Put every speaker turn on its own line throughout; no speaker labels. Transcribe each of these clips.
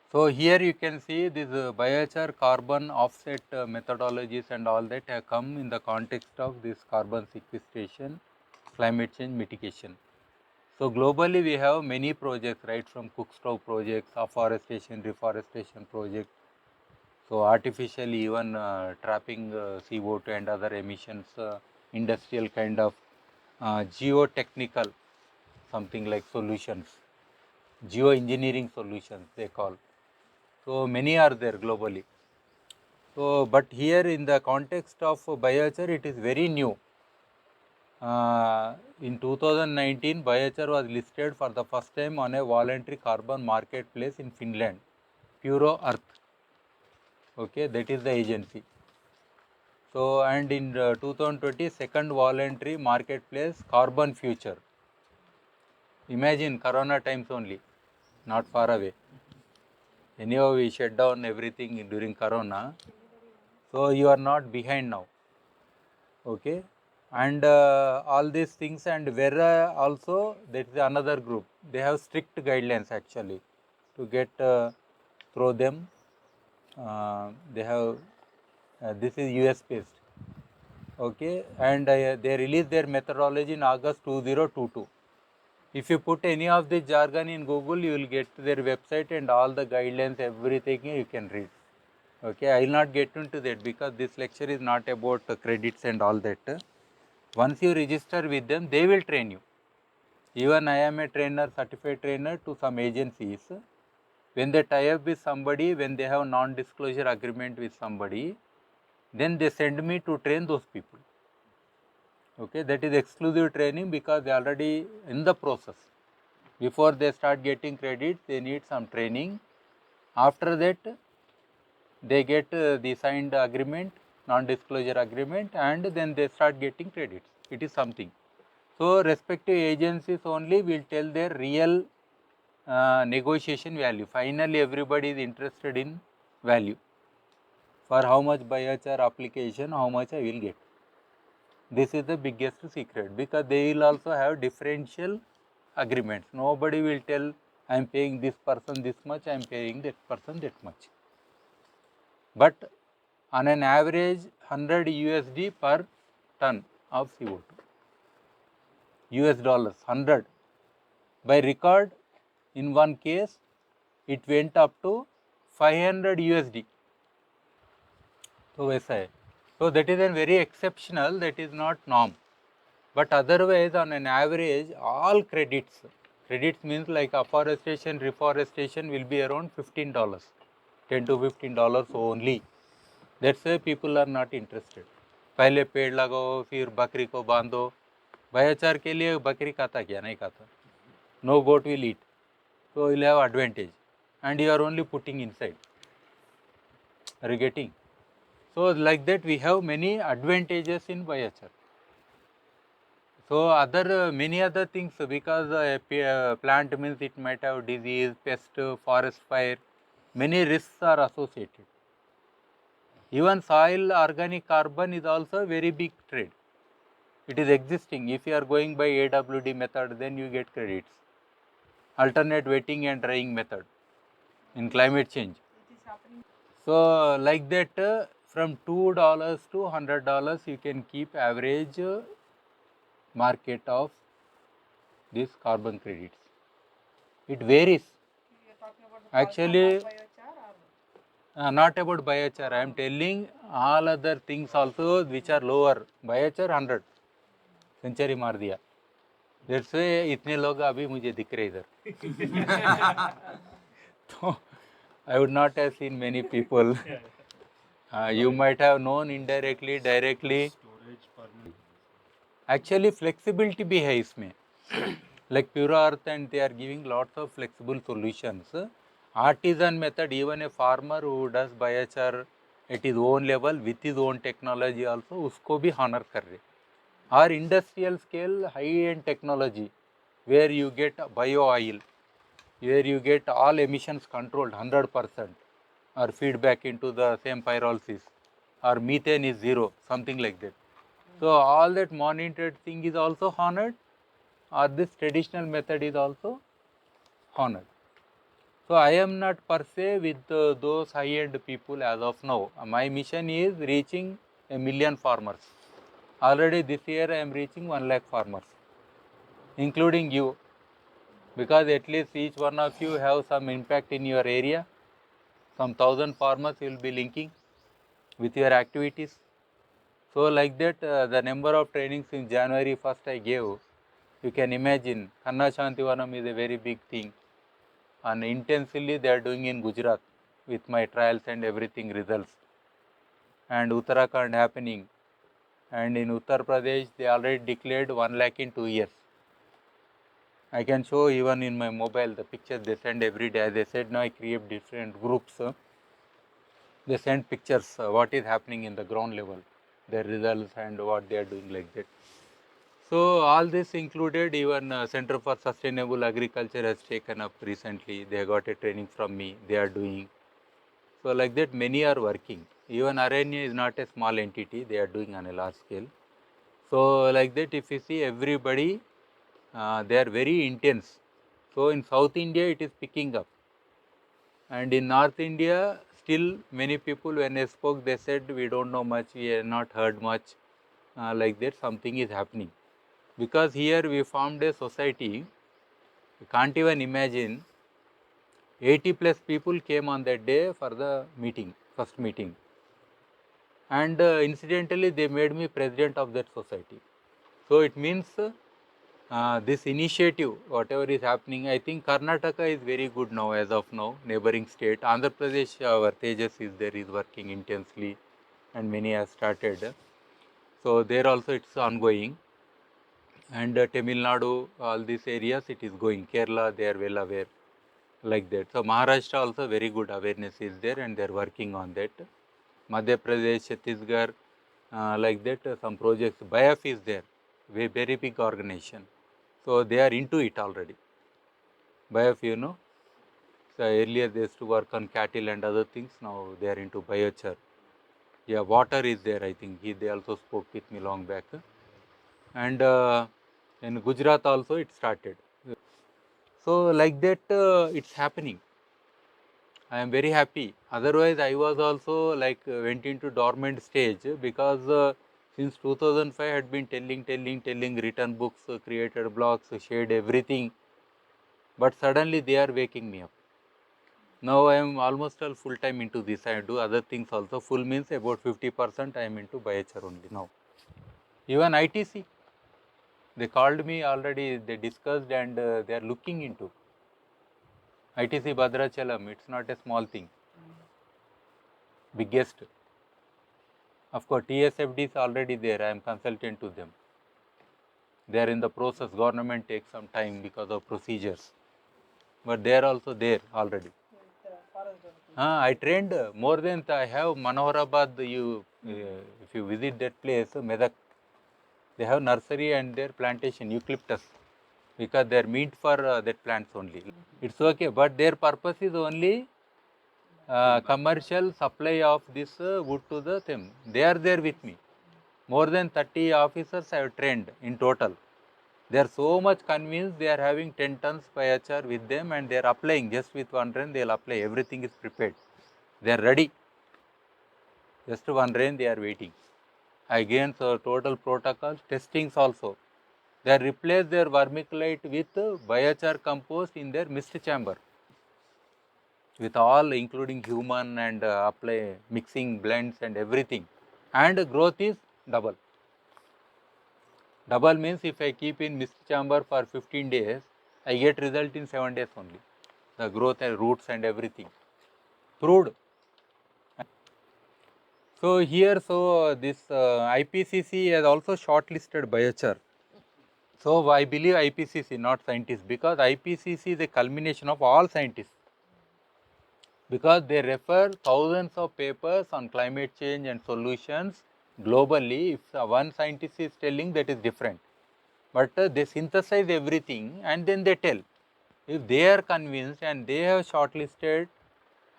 So here you can see this biochar carbon offset methodologies and all that have come in the context of this carbon sequestration, climate change mitigation. So globally we have many projects, right, from cook stove projects, afforestation, reforestation projects. So artificially even trapping CO2 and other emissions, industrial kind of geotechnical something like solutions, geoengineering solutions they call. So many are there globally. So but here in the context of biochar it is very new. In 2019 biochar was listed for the first time on a voluntary carbon marketplace in Finland, Puro Earth. Okay, that is the agency. So and in 2020 second voluntary marketplace Carbon Future. Imagine corona times only, not far away. Anyhow we shut down everything during corona, so you are not behind now. Okay, and all these things, and Verra also, that is another group, they have strict guidelines actually to get through them. They have this is US based. Okay, and they released their methodology in August 2022. If you put any of the jargon in Google, you will get their website and all the guidelines, everything you can read. Okay, I will not get into that because this lecture is not about credits and all that. Once you register with them, they will train you. Even I am a trainer, certified trainer to some agencies. When they tie up with somebody, when they have non-disclosure agreement with somebody, then they send me to train those people. Okay, that is exclusive training because they are already in the process. Before they start getting credit, they need some training. After that, they get the signed agreement, non-disclosure agreement, and then they start getting credits. It is something. So respective agencies only will tell their real negotiation value. Finally, everybody is interested in value. For how much biochar application, how much I will get. This is the biggest secret because they will also have differential agreements. Nobody will tell I am paying this person this much, I am paying that person that much. But on an average 100 USD per ton of CO2. US dollars 100. By record, in one case, it went up to 500 USD. So वैसा है. So that is a very exceptional, that is not norm. But otherwise, on an average, all credits means like afforestation, reforestation will be around $15, $10 to $15 only. That's why people are not interested. पहले पेड़ लगाओ, फिर बकरी को बांधो. Biochar के लिए बकरी खाता क्या? नहीं खाता. No goat will eat. So you'll have advantage, and you are only putting inside. Are you getting? So like that we have many advantages in biochar. So other many other things, because plant means it might have disease, pest, forest fire, many risks are associated. Even soil organic carbon is also a very big trade. It is existing. If you are going by AWD method, then you get credits. Alternate wetting and drying method in climate change. So like that, from $2 to $100 you can keep average market of these carbon credits. It varies. Actually, not about biochar. I am telling all other things also which are lower. Biochar 100, century मार दिया. That's why इतने लोग अभी मुझे दिख रहे इधर. तो I would not have seen many people. You might have known indirectly, directly. Actually, flexibility भी है इसमें. Like Pure Earth, and they are giving lots of flexible solutions. Artisan method, even a farmer who does biochar at his own level with his own technology also, उसको भी honor कर रहे. Or industrial scale high-end technology, where you get bio oil, where you get all emissions controlled 100%, or feedback into the same pyrolysis, or methane is zero, something like that. So all that monitored thing is also honored, or this traditional method is also honored. So I am not per se with those high-end people as of now. My mission is reaching 1,000,000 farmers. Already this year I am reaching 1 lakh farmers, including you, because at least each one of you have some impact in your area. Some 1,000 farmers you will be linking with your activities. So like that, the number of trainings in January 1st I gave, you can imagine, Kanna Shantivanam is a very big thing, and intensely they are doing in Gujarat with my trials and everything results, and Uttarakhand happening, and in Uttar Pradesh they already declared 1 lakh in 2 years. I can show even in my mobile the pictures they send every day. As I said, now I create different groups. They send pictures what is happening in the ground level, their results and what they are doing like that. So all this included, even Center for Sustainable Agriculture has taken up recently. They got a training from me. They are doing. So like that, many are working. Even Aranya is not a small entity. They are doing on a large scale. So like that, if you see everybody, they are very intense. So in South India, it is picking up. And in North India, still many people, when I spoke, they said, we don't know much, we have not heard much, like that something is happening. Because here we formed a society, you can't even imagine, 80 plus people came on that day for the meeting, first meeting. And incidentally, they made me president of that society. So it means this initiative, whatever is happening, I think Karnataka is very good now as of now, neighboring state. Andhra Pradesh, our Tejas is there, is working intensely, and many have started. So there also it's ongoing. And Tamil Nadu, all these areas it is going. Kerala, they are well aware, like that. So Maharashtra also very good awareness is there, and they are working on that. Madhya Pradesh, Chhattisgarh, like that, some projects. BIOF is there, very big organization. So they are into it already. BIOF, you know. So earlier they used to work on cattle and other things. Now they are into biochar. Yeah, water is there. I think they also spoke with me long back. And in Gujarat also it started. So like that, it's happening. I am very happy. Otherwise, I was also like went into dormant stage, because since 2005 I had been telling, written books, created blogs, shared everything. But suddenly they are waking me up. Now I am almost all full time into this. I do other things also. Full means about 50% I am into biochar only now. Even ITC, they called me already. They discussed, and they are looking into ITC Bhadrachalam. It's not a small thing. Biggest. Of course, TSFD is already there. I am consultant to them. They are in the process. Government takes some time because of procedures, but they are also there already. I trained more than I have Manoharabad. If you visit that place, Medak, they have nursery and their plantation eucalyptus, because they are meant for that plants only. It's okay, but their purpose is only commercial supply of this wood to the them. They are there with me. More than 30 officers I have trained in total. They are so much convinced. They are having 10 tons biochar with them, and they are applying just with one rain. They will apply. Everything is prepared. They are ready. Just one rain they are waiting. Again, so total protocols, testings also. They replace their vermiculite with biochar compost in their mist chamber, with all including human, and apply mixing blends and everything. And growth is double. Double means if I keep in mist chamber for 15 days, I get result in 7 days only. The growth and roots and everything. Proved. So here, so this IPCC has also shortlisted biochar. So I believe IPCC, not scientists, because IPCC is a culmination of all scientists. Because they refer thousands of papers on climate change and solutions globally. If one scientist is telling, that is different. But they synthesize everything and then they tell. If they are convinced and they have shortlisted,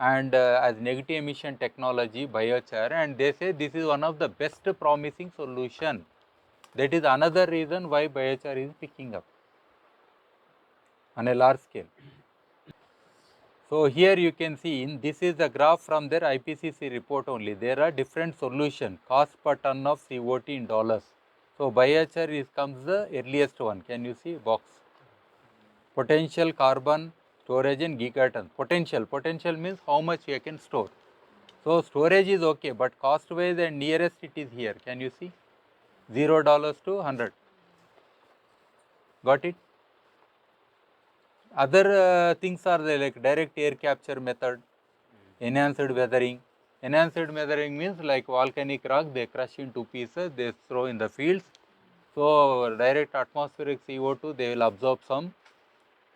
and as negative emission technology, biochar, and they say this is one of the best promising solution. That is another reason why biochar is picking up on a large scale. So here you can see this is the graph from their IPCC report only. There are different solutions, cost per ton of CO2 in dollars. So biochar comes the earliest one. Can you see box? Potential carbon storage in gigaton. Potential means how much you can store. So storage is okay, but cost wise and nearest it is here. Can you see? $0 to 100. Got it? Other things are there like direct air capture method, enhanced weathering. Enhanced weathering means like volcanic rock, they crush into pieces, they throw in the fields. So direct atmospheric CO2, they will absorb some,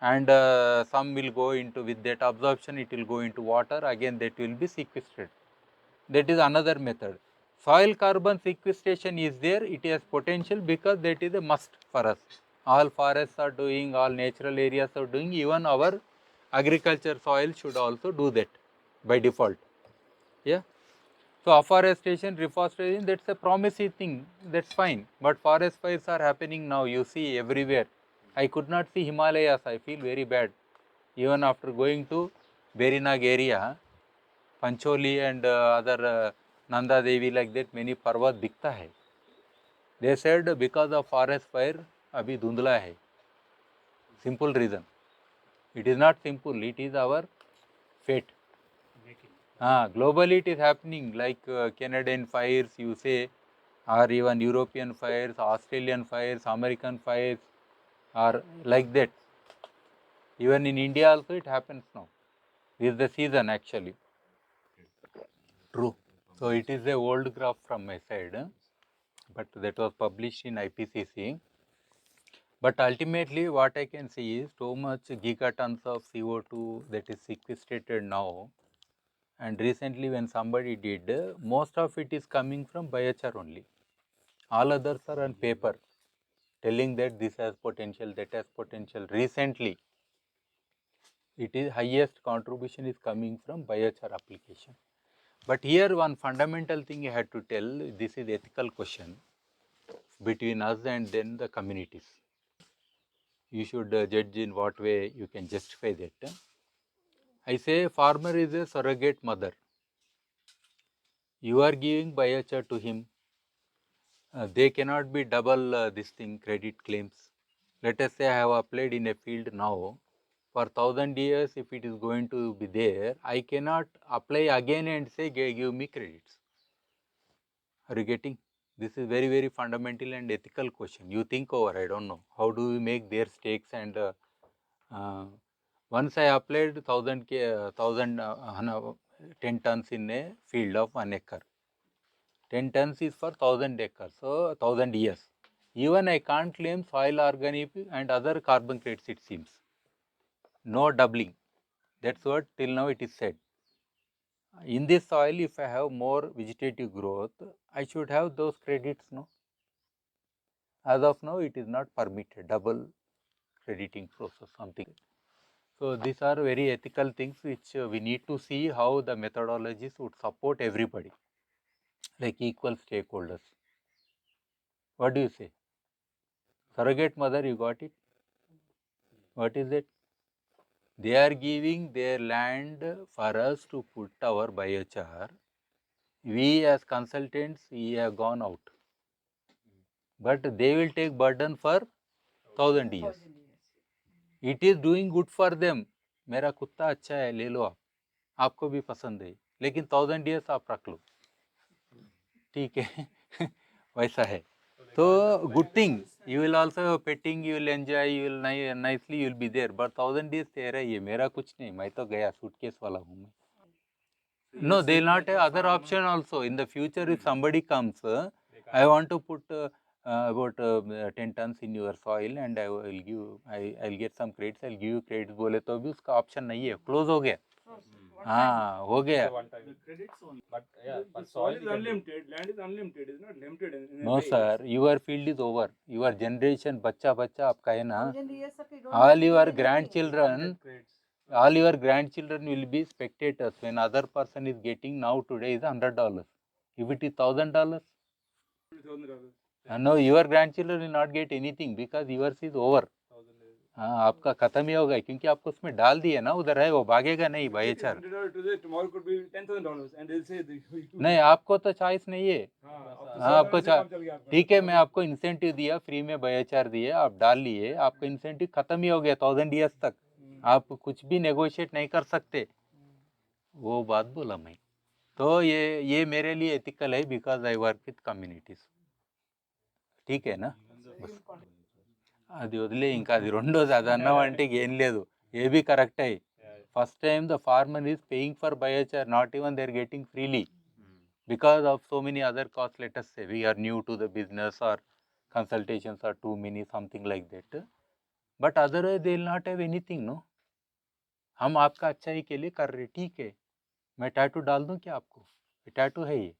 and some will go into, with that absorption, it will go into water, again that will be sequestered. That is another method. Soil carbon sequestration is there, it has potential because that is a must for us. All forests are doing, all natural areas are doing, even our agriculture soil should also do that by default. Yeah. So afforestation, reforestation, that's a promising thing, that's fine. But forest fires are happening now, you see everywhere. I could not see Himalayas, I feel very bad. Even after going to Berinag area, Pancholi and other Nanda Devi, like that, many parvat dikhta hai. They said because of forest fire, abhi dhundla hai. Simple reason. It is not simple, it is our fate. Globally it is happening, like Canadian fires, you say, or even European fires, Australian fires, American fires, or like that. Even in India also it happens now. This is the season actually. True. So it is a old graph from my side, but that was published in IPCC. But ultimately what I can see is so much gigatons of CO2 that is sequestrated now. And recently when somebody did, most of it is coming from biochar only. All others are on paper, telling that this has potential, that has potential. Recently, it is highest contribution is coming from biochar application. But here one fundamental thing I had to tell, this is ethical question between us and then the communities. You should judge in what way you can justify that. I say farmer is a surrogate mother. You are giving biochar to him. They cannot be double this thing credit claims. Let us say I have applied in a field now. For 1000 years, if it is going to be there, I cannot apply again and say give me credits. Are you getting? This is very, very fundamental and ethical question. You think over, I don't know. How do we make their stakes? And once I applied 10 tons in a field of 1 acre. 10 tons is for 1000 acres, so 1000 years. Even I can't claim soil organic and other carbon credits, it seems. No doubling. That's what till now it is said. In this soil, if I have more vegetative growth, I should have those credits, no? As of now, it is not permitted, double crediting process, something. So these are very ethical things which we need to see how the methodologies would support everybody, like equal stakeholders. What do you say? Surrogate mother, you got it? What is it? They are giving their land for us to put our biochar. We as consultants, we have gone out. But they will take burden for 1000 years. It is doing good for them. मेरा कुत्ता अच्छा है, ले लो आप, आपको भी पसंद है, लेकिन 1000 years आप रख लो, ठीक है. वैसा है. So good thing, you will also petting, you will enjoy, you will nicely you will be there. But 1000 years तेरा ही है, मेरा कुछ नहीं, मैं तो गया, suitcase वाला हूँ मैं. No, they will not have other option also. In the future, if somebody comes, I want to put about 10 tons in your soil and I will give, I'll get some credits, I'll give you credits, बोले तो भी उसका option नहीं है, close हो गया. हाँ, हो गया.
But yeah, but soil is unlimited, land is unlimited, it's not limited in a
No
way.
sir, your field is over. Your generation, बच्चा बच्चा आपका है ना. All your grandchildren, all your grandchildren will be spectators when other person is getting now today is $100. If it is $1000,
$1,000.
no, your grandchildren will not get anything because yours is over. हाँ, आपका खत्म ही होगा क्योंकि आपको उसमें डाल दिए ना, उधर है, वो भागेगा नहीं biochar.
Tomorrow could be $10,000, and they'll say
नहीं, आपको तो चॉइस नहीं है। हाँ, आपको ठीक है, मैं आपको इंसेंटिव दिया, फ्री में बायोचार दिए, आप डाल लिए, आपका इंसेंटिव खत्म ही हो गया 1000 years तक, आप कुछ भी नेगोशिएट नहीं कर सकते। वो बात बोला मैं। तो ये मेरे लिए एथिकल है because I work with communities. ठीक है ना? అది వదిలే, ఇంకా అది రెండోది, అది అన్నామంటే ఏం లేదు, ఏబీ కరెక్టే. First time the farmer is paying for biochar, not even they are getting freely because of so many other costs. Let us say we are new to the business or consultations are too many, something like that, but otherwise they will not have anything, no. हम आपका अच्छाई के लिए कर रहे, ठीक है, मैं टैटू डाल दूं क्या आपको? टैटू है ये।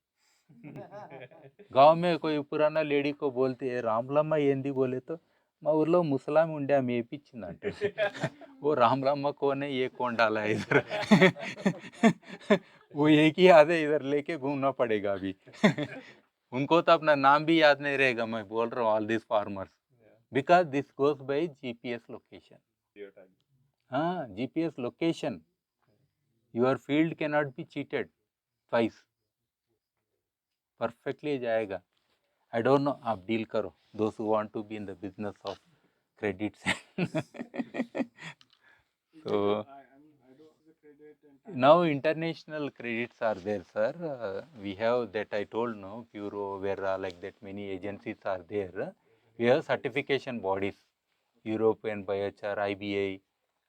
गांव में कोई पुराना लेडी को बोलते है रामलम्मा ఏంది बोले तो మా ఊర్లో ముసలాం ఉండే ఆమె వేయించింది అంటే वो रामलम्मा कौन है, ये कौन डाला है इधर? वो एक ही याद है, इधर लेके घूमना पड़ेगा अभी। उनको तो अपना नाम भी याद नहीं रहेगा, मैं बोल रहा हूँ all this farmers, because this goes by GPS location. हाँ, GPS location, your field can not be cheated twice, perfectly जाएगा। आई डोंट नो, आप डील करो, those who want to be in the business of credits. So now international credits are there, sir. We have that, I told, no, Bureau, Vera, like that, many agencies are there. We have certification bodies, European Biochar, IBA,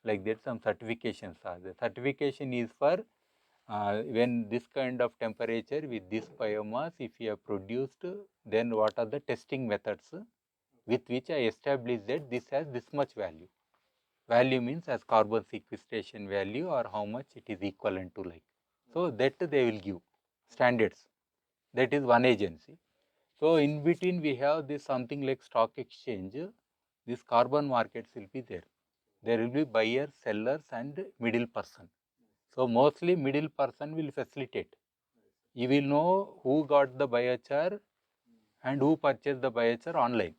like that, some certifications are there. Certification is for when this kind of temperature with this biomass, if you have produced, then what are the testing methods with which I establish that this has this much value. Value means as carbon sequestration value or how much it is equivalent to, like. So that they will give standards. That is one agency. So in between we have this something like stock exchange. This carbon markets will be there. There will be buyers, sellers and middle person. So mostly middle person will facilitate. You will know who got the biochar and who purchased the biochar online.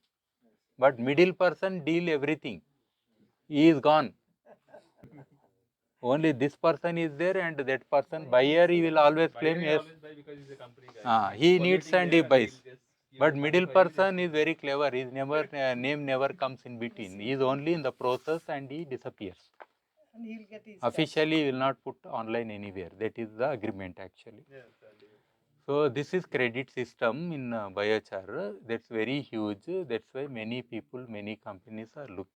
But middle person deal everything. He is gone. Only this person is there, and that person buyer, he will always claim yes. He needs and he buys. But middle person is very clever. His never name never comes in between. He is only in the process and he disappears.
And he'll get his
Officially, he will not put online anywhere. That is the agreement actually. So this is credit system in biochar. That's very huge. That's why many people, many companies are looking.